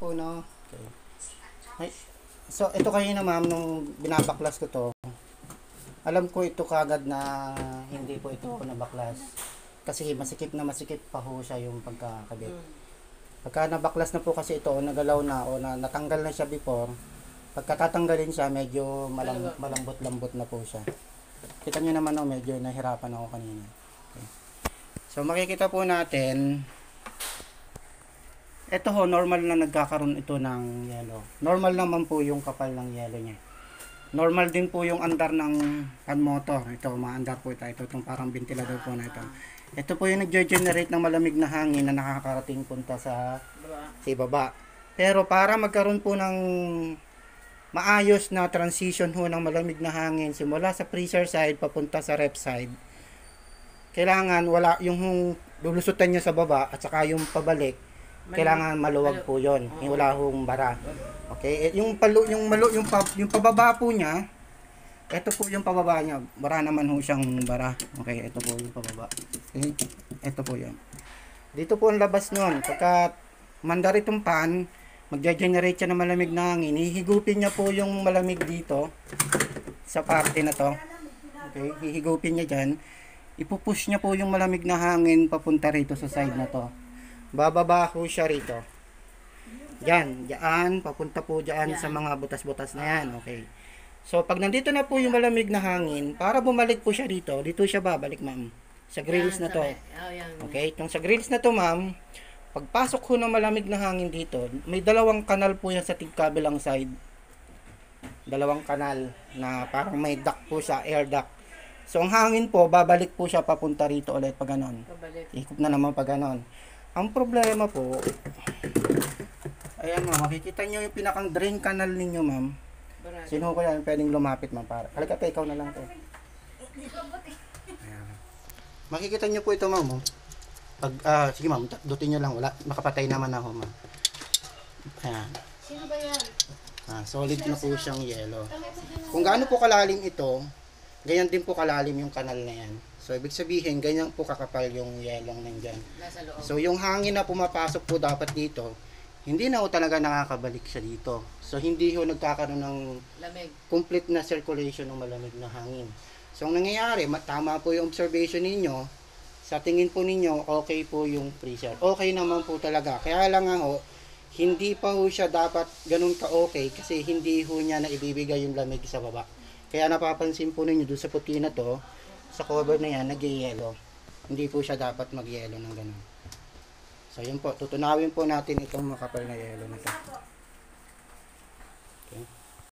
Po, no? Okay. Ay, so, ito kayo na ma'am, nung binabaklas ko to, alam ko ito kagad na hindi po ito nabaklas. Kasi masikip pa ho siya yung pagkakabit. Pagka nabaklas na po kasi ito, nagalaw na o natanggal na siya before, pagkatatanggalin siya, medyo malambot-lambot na po siya. Kita nyo naman o, medyo nahirapan ako kanina. Okay. So, makikita po natin, ito ho, normal na nagkakaroon ito ng yellow. Normal naman po yung kapal ng yellow niya. Normal din po yung andar ng fan motor. Ito, maandar po ito. Ito itong parang ventilador po na ito. Ito po yung nag-generate ng malamig na hangin na nakakarating punta sa ibaba. Pero para magkaroon po ng maayos na transition ho ng malamig na hangin simula sa freezer side papunta sa ref side, kailangan wala yung lulusutan niya sa baba at saka yung pabalik. Kailangan maluwag po 'yon. Yung wala hong bara. Okay? Yung pababa po niya, ito po yung pababa niya. Bara naman ho siyang bara. Okay, ito po yung pababa. Okay? Ito po 'yan. Dito po ang labas noon. Pagka mandar itong pan, magge-generate siya ng malamig na hangin. Hihigupin niya po yung malamig dito sa parte na to. Okay? Hihigupin niya diyan. Ipupush niya po yung malamig na hangin papunta rito sa side na to. Bababa ho siya rito. Diyan, papunta po diyan sa mga butas-butas na yan. Okay. So, pag nandito na po yung malamig na hangin, para bumalik po siya dito siya babalik, ma'am. Sa grills na to. Okay, itong sa grills na to, ma'am, pagpasok ho ng malamig na hangin dito, may dalawang kanal po yan sa tigkabilang side. Dalawang kanal na parang may duct po siya, air duct. So, ang hangin po, babalik po siya papunta rito ulit pag ganon. Ikot na naman pag ganon. Ang problema po, ayan ma'am, makikita nyo yung pinakang drain canal ninyo, ma'am. Sino ko yan pwedeng lumapit, ma'am? Halika tayo, ikaw na lang tayo. Ayan. Makikita nyo po ito, ma'am. Oh. Sige ma'am, dutin nyo lang. Wala, makapatay naman ako, ma'am. Ayan. Sino ba yan? Solid na po siyang yellow. Kung gaano po kalalim ito, ganyan din po kalalim yung kanal na yan. So, ibig sabihin, ganyan po kakapal yung yelong nandyan. So, yung hangin na pumapasok po dapat dito, hindi na po talaga nakakabalik siya dito. So, hindi po nagkakaroon ng complete na circulation ng malamig na hangin. So, ang nangyayari, tama po yung observation ninyo, sa tingin po ninyo, okay po yung freezer. Okay naman po talaga. Kaya lang nga ho, hindi pa ho siya dapat ganun ka-okay kasi hindi ho niya na ibibigay yung lamig sa baba. Kaya napapansin po ninyo doon sa puti na to, sa cover na yan, nag-yellow. Hindi po siya dapat mag-yellow ng ganun. So, yun po. Tutunawin po natin itong makapal na yellow na to.